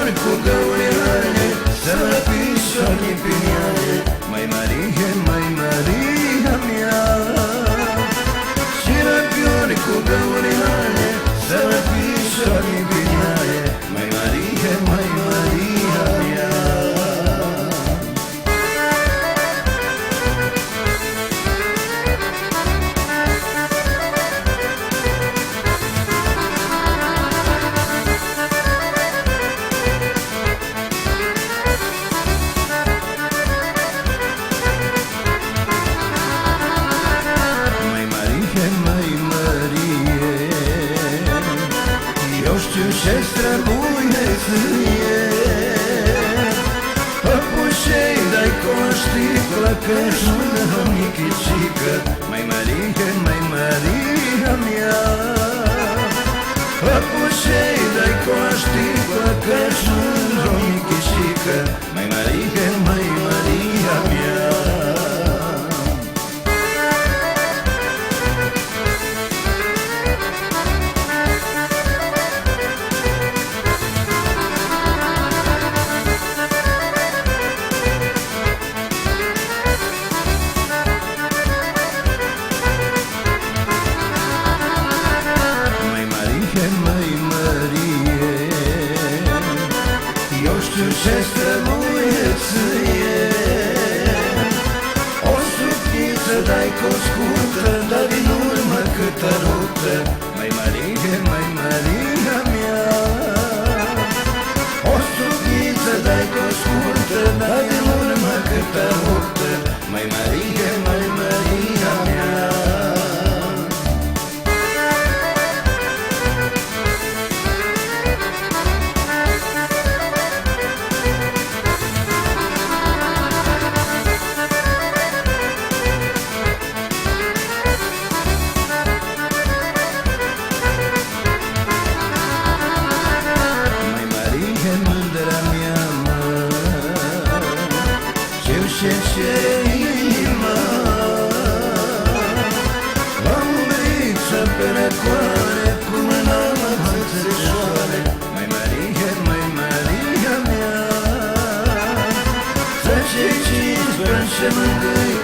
fiori cu găurile, sărăpișori pe miare, Mai Maria, Mai Maria mea. Șirapiori cu găurile, sărăpișori pe miare, Mai Maria, Mai Maria mea. Eu știu ce-ți trebuie ție, păpușei dai cu o sticlă, că-și mână michicică, Mai Maria, Mai Maria mea. Păpușei dai cu o sticlă, că-și mână michicică, Mai Maria, Mai Maria mea. Eu știu ce-ți trebuie ție, o suchiță dai cu o scurtă, dar din urmă câtă ruptă, Mai Maria, Mai Maria mea. O suchiță dai cu o scurtă, dar din urmă câtă ruptă, Mai Maria, Mai Maria mea. Ce inima, la umbriță pe răcoare, cu mâna mă țățășoare, Mai Maria, Mai Maria mea. Să ce cinci, să mângâi,